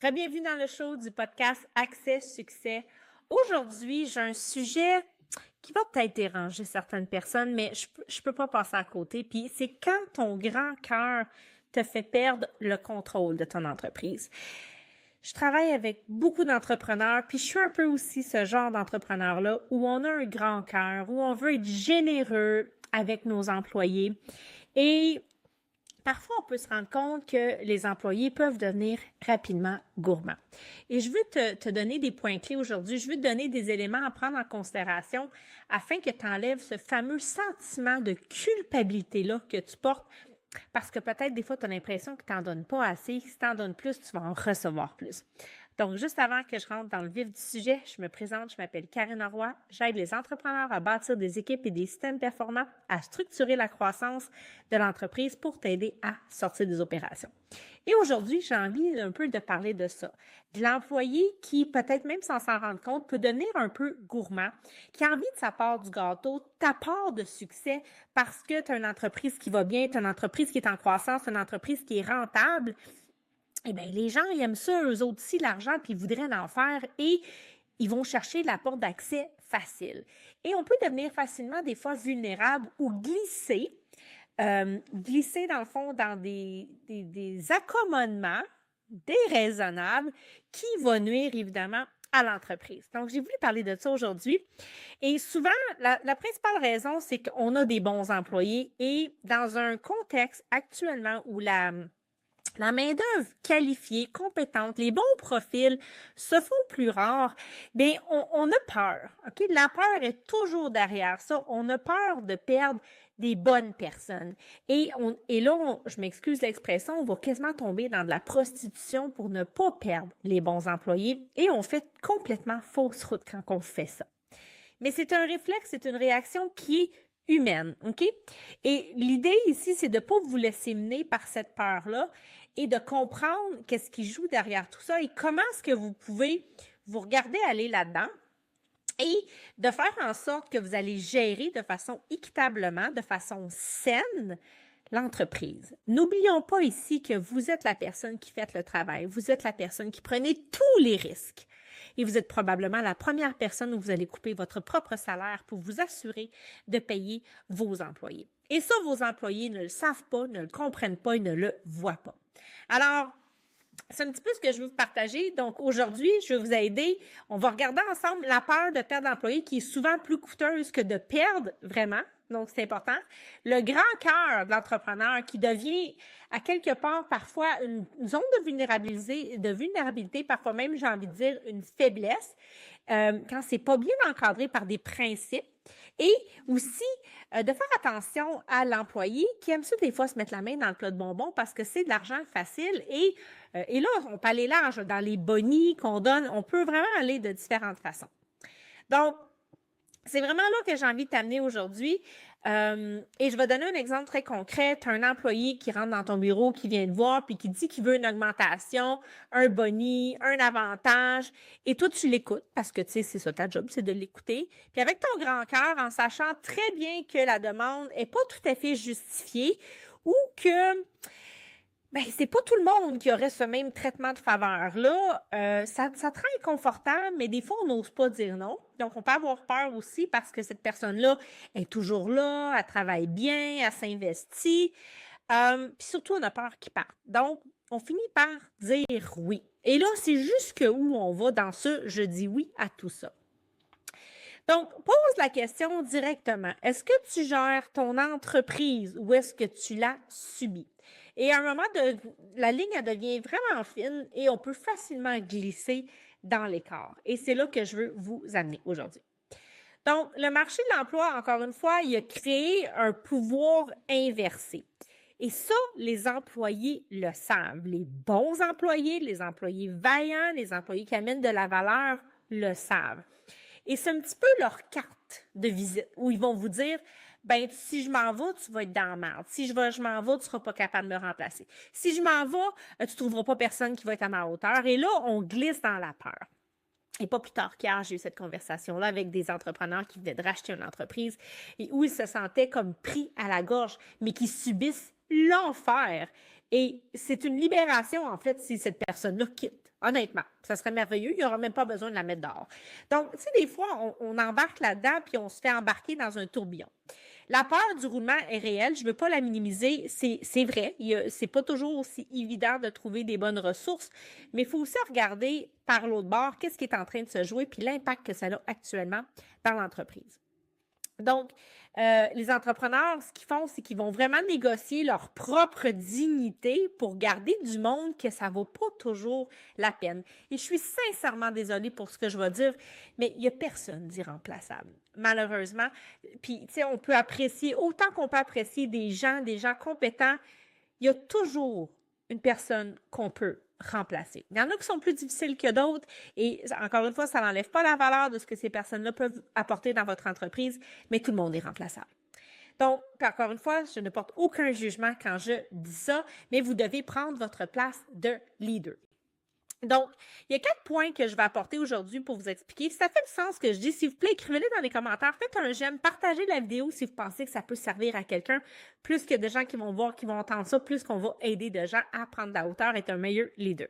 Bienvenue dans le show du podcast Accès Succès. Aujourd'hui, j'ai un sujet qui va peut-être déranger certaines personnes, mais je peux pas passer à côté. Puis c'est quand ton grand cœur te fait perdre le contrôle de ton entreprise. Je travaille avec beaucoup d'entrepreneurs, puis je suis un peu aussi ce genre d'entrepreneur-là où on a un grand cœur, où on veut être généreux avec nos employés. Et parfois, on peut se rendre compte que les employés peuvent devenir rapidement gourmands. Et je veux te donner des points clés aujourd'hui. Je veux te donner des éléments à prendre en considération afin que tu enlèves ce fameux sentiment de culpabilité-là que tu portes parce que peut-être des fois, tu as l'impression que tu n'en donnes pas assez. Si tu en donnes plus, tu vas en recevoir plus. Donc, juste avant que je rentre dans le vif du sujet, je me présente, je m'appelle Karine Roy. J'aide les entrepreneurs à bâtir des équipes et des systèmes performants, à structurer la croissance de l'entreprise pour t'aider à sortir des opérations. Et aujourd'hui, j'ai envie un peu de parler de ça. De l'employé qui, peut-être même sans s'en rendre compte, peut devenir un peu gourmand, qui a envie de sa part du gâteau, ta part de succès, parce que tu as une entreprise qui va bien, tu as une entreprise qui est en croissance, une entreprise qui est rentable. Eh bien, les gens, ils aiment ça, eux autres aussi, l'argent, puis ils voudraient en faire et ils vont chercher la porte d'accès facile. Et on peut devenir facilement, des fois, vulnérable ou glisser dans le fond, dans des accommodements déraisonnables qui vont nuire, évidemment, à l'entreprise. Donc, j'ai voulu parler de ça aujourd'hui. Et souvent, la principale raison, c'est qu'on a des bons employés et dans un contexte actuellement où la main-d'œuvre qualifiée, compétente, les bons profils se font plus rares, bien, on a peur. OK? La peur est toujours derrière ça. On a peur de perdre des bonnes personnes. Et là, je m'excuse l'expression, on va quasiment tomber dans de la prostitution pour ne pas perdre les bons employés. Et on fait complètement fausse route quand on fait ça. Mais c'est un réflexe, c'est une réaction qui est humaine, OK? Et l'idée ici, c'est de ne pas vous laisser mener par cette peur-là et de comprendre qu'est-ce qui joue derrière tout ça et comment est-ce que vous pouvez vous regarder aller là-dedans et de faire en sorte que vous allez gérer de façon équitablement, de façon saine, l'entreprise. N'oublions pas ici que vous êtes la personne qui fait le travail, vous êtes la personne qui prenez tous les risques. Et vous êtes probablement la première personne où vous allez couper votre propre salaire pour vous assurer de payer vos employés. Et ça, vos employés ne le savent pas, ne le comprennent pas et ne le voient pas. Alors, c'est un petit peu ce que je veux vous partager. Donc, aujourd'hui, je vais vous aider. On va regarder ensemble la peur de perdre l'employé qui est souvent plus coûteuse que de perdre vraiment. Donc, c'est important. Le grand cœur de l'entrepreneur qui devient à quelque part parfois une zone de vulnérabilité, parfois même, j'ai envie de dire, une faiblesse, quand c'est pas bien encadré par des principes. Et aussi, de faire attention à l'employé qui aime ça des fois se mettre la main dans le plat de bonbons parce que c'est de l'argent facile et là, on peut aller large dans les bonis qu'on donne. On peut vraiment aller de différentes façons. Donc, c'est vraiment là que j'ai envie de t'amener aujourd'hui. Et je vais donner un exemple très concret. Tu as un employé qui rentre dans ton bureau, qui vient te voir, puis qui dit qu'il veut une augmentation, un boni, un avantage. Et toi, tu l'écoutes parce que, tu sais, c'est ça ta job, c'est de l'écouter. Puis avec ton grand cœur, en sachant très bien que la demande n'est pas tout à fait justifiée ou que ben, c'est pas tout le monde qui aurait ce même traitement de faveur-là. Ça te rend inconfortable, mais des fois, on n'ose pas dire non. Donc, on peut avoir peur aussi parce que cette personne-là est toujours là, elle travaille bien, elle s'investit. Puis surtout, on a peur qu'il parte. Donc, on finit par dire oui. Et là, c'est jusqu'où on va dans ce « je dis oui à tout ça ». Donc, pose la question directement. Est-ce que tu gères ton entreprise ou est-ce que tu la subis? Et à un moment, la ligne elle devient vraiment fine et on peut facilement glisser dans l'écart. Et c'est là que je veux vous amener aujourd'hui. Donc, le marché de l'emploi, encore une fois, il a créé un pouvoir inversé. Et ça, les employés le savent. Les bons employés, les employés vaillants, les employés qui amènent de la valeur le savent. Et c'est un petit peu leur carte de visite où ils vont vous dire ben si je m'en vais, tu vas être dans la merde. Si je m'en vais, tu ne seras pas capable de me remplacer. Si je m'en vais, tu ne trouveras pas personne qui va être à ma hauteur. Et là, on glisse dans la peur. Et pas plus tard qu'hier, j'ai eu cette conversation-là avec des entrepreneurs qui venaient de racheter une entreprise et où ils se sentaient comme pris à la gorge, mais qui subissent l'enfer Et c'est une libération, en fait, si cette personne-là quitte. Honnêtement, ça serait merveilleux. Il n'y aura même pas besoin de la mettre dehors. Donc, tu sais, des fois, on embarque là-dedans puis on se fait embarquer dans un tourbillon. La peur du roulement est réelle. Je ne veux pas la minimiser. C'est vrai. C'est pas toujours aussi évident de trouver des bonnes ressources, mais il faut aussi regarder par l'autre bord qu'est-ce qui est en train de se jouer puis l'impact que ça a actuellement dans l'entreprise. Donc, les entrepreneurs, ce qu'ils font, c'est qu'ils vont vraiment négocier leur propre dignité pour garder du monde que ça ne vaut pas toujours la peine. Et je suis sincèrement désolée pour ce que je vais dire, mais il n'y a personne d'irremplaçable, malheureusement. Puis, tu sais, on peut apprécier, autant qu'on peut apprécier des gens compétents, il y a toujours une personne qu'on peut remplacer. Il y en a qui sont plus difficiles que d'autres et encore une fois, ça n'enlève pas la valeur de ce que ces personnes-là peuvent apporter dans votre entreprise, mais tout le monde est remplaçable. Donc, encore une fois, je ne porte aucun jugement quand je dis ça, mais vous devez prendre votre place de leader. Donc, il y a 4 points que je vais apporter aujourd'hui pour vous expliquer. Si ça fait le sens que je dis, s'il vous plaît, écrivez-les dans les commentaires. Faites un j'aime, partagez la vidéo si vous pensez que ça peut servir à quelqu'un. Plus que de gens qui vont voir, qui vont entendre ça, plus qu'on va aider de gens à prendre de la hauteur et être un meilleur leader.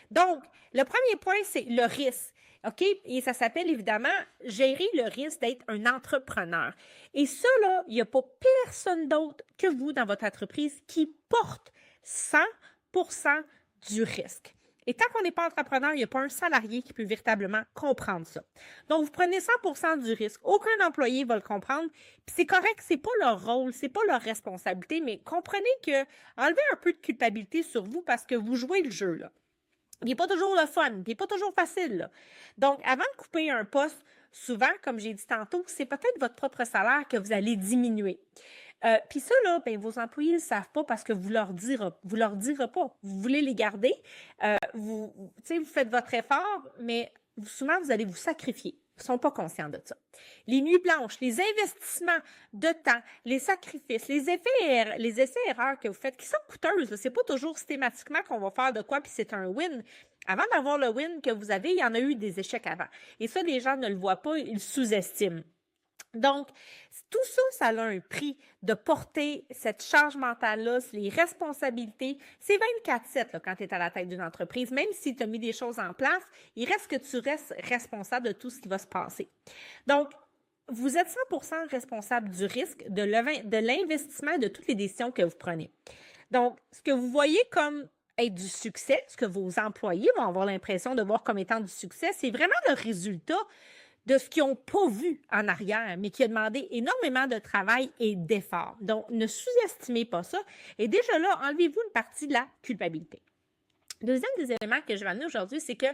Donc, le premier point, c'est le risque. OK? Et ça s'appelle évidemment gérer le risque d'être un entrepreneur. Et ça, là, il n'y a pas personne d'autre que vous dans votre entreprise qui porte 100% du risque. Et tant qu'on n'est pas entrepreneur, il n'y a pas un salarié qui peut véritablement comprendre ça. Donc, vous prenez 100% du risque. Aucun employé va le comprendre. Puis c'est correct, c'est pas leur rôle, c'est pas leur responsabilité, mais comprenez que enlevez un peu de culpabilité sur vous parce que vous jouez le jeu, là. Il n'est pas toujours le fun, il n'est pas toujours facile, là. Donc, avant de couper un poste, souvent, comme j'ai dit tantôt, c'est peut-être votre propre salaire que vous allez diminuer. Puis ça, là, ben, vos employés ne le savent pas parce que vous leur direz pas. Vous voulez les garder. Vous faites votre effort, mais souvent, vous allez vous sacrifier. Ils ne sont pas conscients de ça. Les nuits blanches, les investissements de temps, les sacrifices, les essais-erreurs que vous faites, qui sont coûteuses. Ce n'est pas toujours systématiquement qu'on va faire de quoi, puis c'est un win. Avant d'avoir le win que vous avez, il y en a eu des échecs avant. Et ça, les gens ne le voient pas, ils sous-estiment. Donc, tout ça, ça a un prix de porter cette charge mentale-là, les responsabilités. C'est 24/7 là, quand tu es à la tête d'une entreprise. Même si tu as mis des choses en place, il reste que tu restes responsable de tout ce qui va se passer. Donc, vous êtes 100% responsable du risque, de l'investissement et de toutes les décisions que vous prenez. Donc, ce que vous voyez comme être du succès, ce que vos employés vont avoir l'impression de voir comme étant du succès, c'est vraiment le résultat de ce qu'ils n'ont pas vu en arrière, mais qui a demandé énormément de travail et d'effort. Donc, ne sous-estimez pas ça. Et déjà là, enlevez-vous une partie de la culpabilité. Deuxième des éléments que je vais amener aujourd'hui, c'est que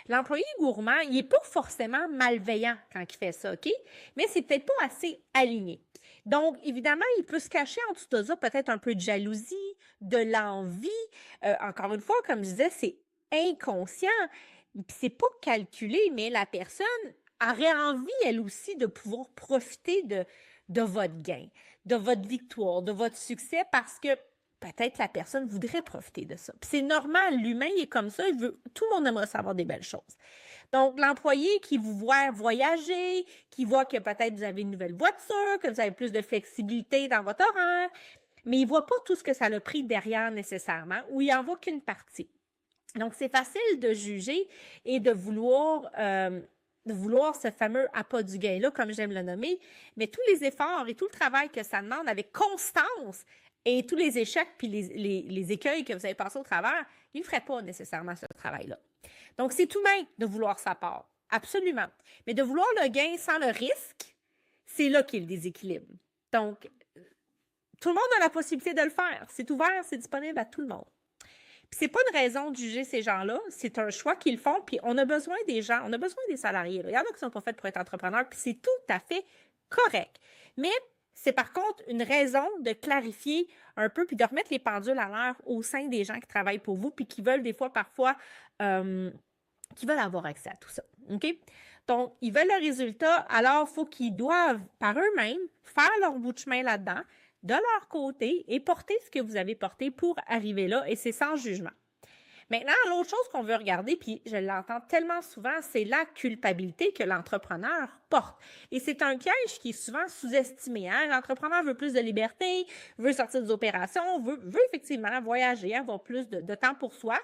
l'employé gourmand, il n'est pas forcément malveillant quand il fait ça, OK? Mais c'est peut-être pas assez aligné. Donc, évidemment, il peut se cacher en dessous de ça peut-être un peu de jalousie, de l'envie. Encore une fois, comme je disais, c'est inconscient. Puis c'est pas calculé, mais la personne aurait envie, elle aussi, de pouvoir profiter de votre gain, de votre victoire, de votre succès, parce que peut-être la personne voudrait profiter de ça. Puis c'est normal, l'humain il est comme ça, tout le monde aimerait savoir des belles choses. Donc, l'employé qui vous voit voyager, qui voit que peut-être vous avez une nouvelle voiture, que vous avez plus de flexibilité dans votre horaire, mais il ne voit pas tout ce que ça a pris derrière nécessairement, ou il n'en voit qu'une partie. Donc, c'est facile de juger et de vouloir ce fameux appât du gain-là, comme j'aime le nommer, mais tous les efforts et tout le travail que ça demande avec constance et tous les échecs puis les écueils que vous avez passés au travers, il ne ferait pas nécessairement ce travail-là. Donc, c'est tout même de vouloir sa part, absolument. Mais de vouloir le gain sans le risque, c'est là qu'il y a le déséquilibre. Donc, tout le monde a la possibilité de le faire. C'est ouvert, c'est disponible à tout le monde. Puis c'est pas une raison de juger ces gens-là, c'est un choix qu'ils font, puis on a besoin des gens, on a besoin des salariés. Là. Il y en a qui sont pas faits pour être entrepreneurs, puis c'est tout à fait correct. Mais c'est par contre une raison de clarifier un peu, puis de remettre les pendules à l'heure au sein des gens qui travaillent pour vous, puis qui veulent des fois, parfois, qui veulent avoir accès à tout ça. OK? Donc, ils veulent le résultat, alors il faut qu'ils doivent, par eux-mêmes, faire leur bout de chemin là-dedans, de leur côté et porter ce que vous avez porté pour arriver là, et c'est sans jugement. Maintenant, l'autre chose qu'on veut regarder, puis je l'entends tellement souvent, c'est la culpabilité que l'entrepreneur porte. Et c'est un piège qui est souvent sous-estimé. Hein? L'entrepreneur veut plus de liberté, veut sortir des opérations, veut effectivement voyager, avoir plus de temps pour soi.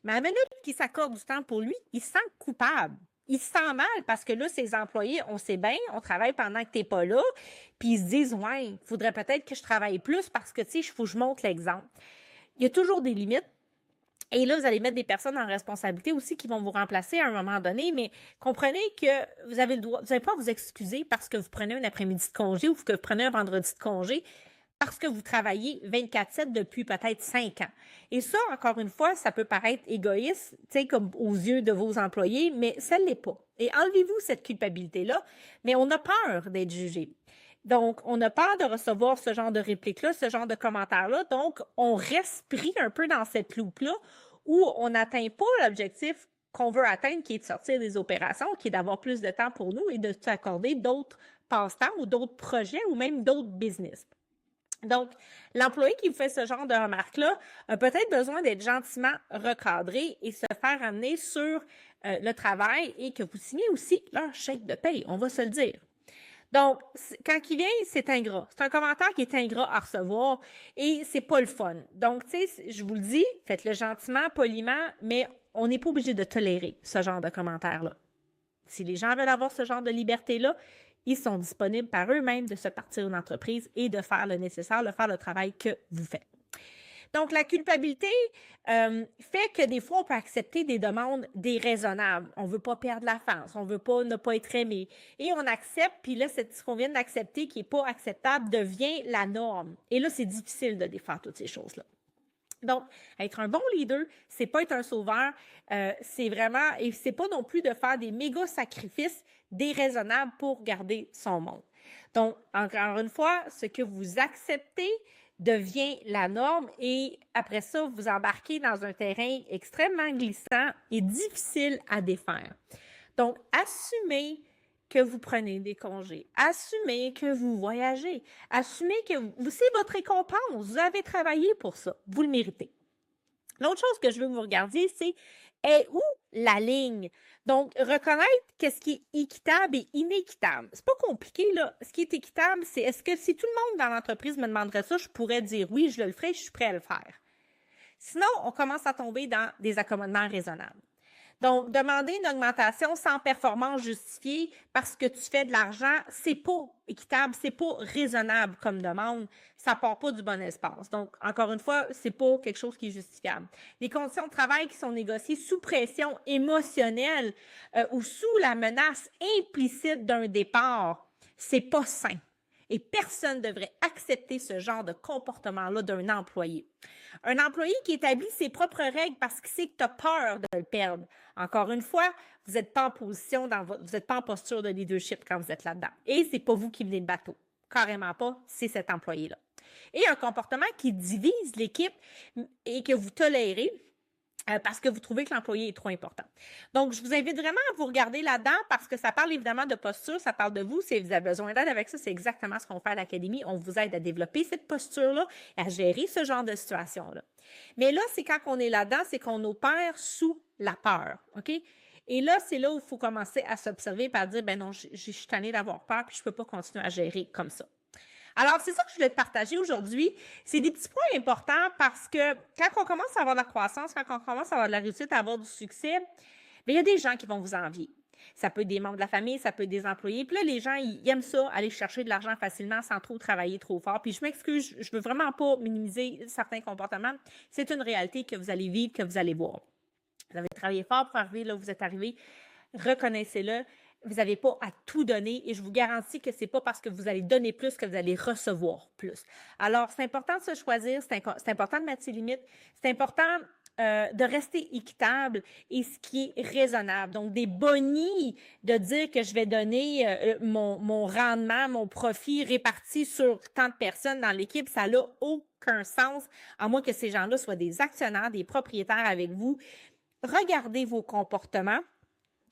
Mais à la minute qu'il s'accorde du temps pour lui, il se sent coupable. Il se sent mal parce que là, ses employés, on sait bien, on travaille pendant que tu n'es pas là, puis ils se disent, ouais, il faudrait peut-être que je travaille plus parce que, tu sais, il faut que je montre l'exemple. Il y a toujours des limites. Et là, vous allez mettre des personnes en responsabilité aussi qui vont vous remplacer à un moment donné, mais comprenez que vous avez le droit, vous n'avez pas à vous excuser parce que vous prenez un après-midi de congé ou que vous prenez un vendredi de congé parce que vous travaillez 24/7 depuis peut-être 5 ans. Et ça, encore une fois, ça peut paraître égoïste, tu sais, comme aux yeux de vos employés, mais ça ne l'est pas. Et enlevez-vous cette culpabilité-là, mais on a peur d'être jugé. Donc, on a peur de recevoir ce genre de réplique-là, ce genre de commentaires-là. Donc, on reste pris un peu dans cette loupe-là où on n'atteint pas l'objectif qu'on veut atteindre, qui est de sortir des opérations, qui est d'avoir plus de temps pour nous et de s'accorder d'autres passe-temps ou d'autres projets ou même d'autres business. Donc, l'employé qui vous fait ce genre de remarques-là a peut-être besoin d'être gentiment recadré et se faire amener sur le travail et que vous signez aussi leur chèque de paye, on va se le dire. Donc, quand il vient, c'est ingrat. C'est un commentaire qui est ingrat à recevoir et c'est pas le fun. Donc, tu sais, je vous le dis, faites-le gentiment, poliment, mais on n'est pas obligé de tolérer ce genre de commentaires-là. Si les gens veulent avoir ce genre de liberté-là, ils sont disponibles par eux-mêmes de se partir une entreprise et de faire le nécessaire, de faire le travail que vous faites. Donc, la culpabilité fait que des fois, on peut accepter des demandes déraisonnables. On ne veut pas perdre la face, on ne veut pas ne pas être aimé. Et on accepte, puis là, ce qu'on vient d'accepter qui n'est pas acceptable devient la norme. Et là, c'est difficile de défaire toutes ces choses-là. Donc, être un bon leader, c'est pas être un sauveur, c'est vraiment, et c'est pas non plus de faire des méga sacrifices déraisonnables pour garder son monde. Donc, encore une fois, ce que vous acceptez devient la norme et après ça, vous embarquez dans un terrain extrêmement glissant et difficile à défaire. Donc, assumez que vous prenez des congés, assumez que vous voyagez, assumez que c'est votre récompense, vous avez travaillé pour ça, vous le méritez. L'autre chose que je veux que vous regardiez, c'est est où la ligne? Donc, reconnaître qu'est-ce qui est équitable et inéquitable. C'est pas compliqué, là. Ce qui est équitable, c'est est-ce que si tout le monde dans l'entreprise me demanderait ça, je pourrais dire oui, je le ferai, je suis prêt à le faire. Sinon, on commence à tomber dans des accommodements raisonnables. Donc, demander une augmentation sans performance justifiée parce que tu fais de l'argent, c'est pas équitable, c'est pas raisonnable comme demande, ça part pas du bon espace. Donc, encore une fois, c'est pas quelque chose qui est justifiable. Les conditions de travail qui sont négociées sous pression émotionnelle ou sous la menace implicite d'un départ, c'est pas sain. Et personne ne devrait accepter ce genre de comportement-là d'un employé. Un employé qui établit ses propres règles parce qu'il sait que tu as peur de le perdre. Encore une fois, vous n'êtes pas en position, vous n'êtes pas en posture de leadership quand vous êtes là-dedans. Et ce n'est pas vous qui menez le bateau. Carrément pas, c'est cet employé-là. Et un comportement qui divise l'équipe et que vous tolérez, parce que vous trouvez que l'employé est trop important. Donc, je vous invite vraiment à vous regarder là-dedans parce que ça parle évidemment de posture, ça parle de vous. Si vous avez besoin d'aide avec ça, c'est exactement ce qu'on fait à l'Académie. On vous aide à développer cette posture-là et à gérer ce genre de situation-là. Mais là, c'est quand on est là-dedans, c'est qu'on opère sous la peur, OK? Et là, c'est là où il faut commencer à s'observer et à dire, ben non, je suis tannée d'avoir peur puis je ne peux pas continuer à gérer comme ça. Alors, c'est ça que je voulais te partager aujourd'hui. C'est des petits points importants parce que quand on commence à avoir de la croissance, quand on commence à avoir de la réussite, à avoir du succès, bien, il y a des gens qui vont vous envier. Ça peut être des membres de la famille, ça peut être des employés. Puis là, les gens, ils aiment ça, aller chercher de l'argent facilement sans trop travailler trop fort. Puis je m'excuse, je veux vraiment pas minimiser certains comportements. C'est une réalité que vous allez vivre, que vous allez voir. Vous avez travaillé fort pour arriver là où vous êtes arrivé. Reconnaissez-le. Vous n'avez pas à tout donner et je vous garantis que ce n'est pas parce que vous allez donner plus que vous allez recevoir plus. Alors, c'est important de se choisir, c'est important de mettre ses limites, c'est important de rester équitable et ce qui est raisonnable. Donc, des bonis, de dire que je vais donner mon rendement, mon profit réparti sur tant de personnes dans l'équipe, ça n'a aucun sens, à moins que ces gens-là soient des actionnaires, des propriétaires avec vous. Regardez vos comportements.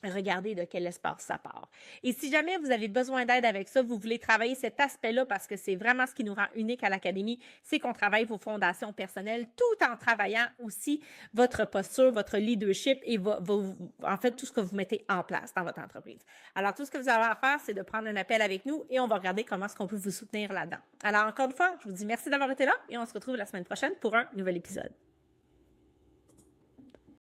regardez de quel espace ça part. Et si jamais vous avez besoin d'aide avec ça, vous voulez travailler cet aspect-là parce que c'est vraiment ce qui nous rend unique à l'Académie, c'est qu'on travaille vos fondations personnelles tout en travaillant aussi votre posture, votre leadership et en fait tout ce que vous mettez en place dans votre entreprise. Alors tout ce que vous avez à faire, c'est de prendre un appel avec nous et on va regarder comment est-ce qu'on peut vous soutenir là-dedans. Alors encore une fois, je vous dis merci d'avoir été là et on se retrouve la semaine prochaine pour un nouvel épisode.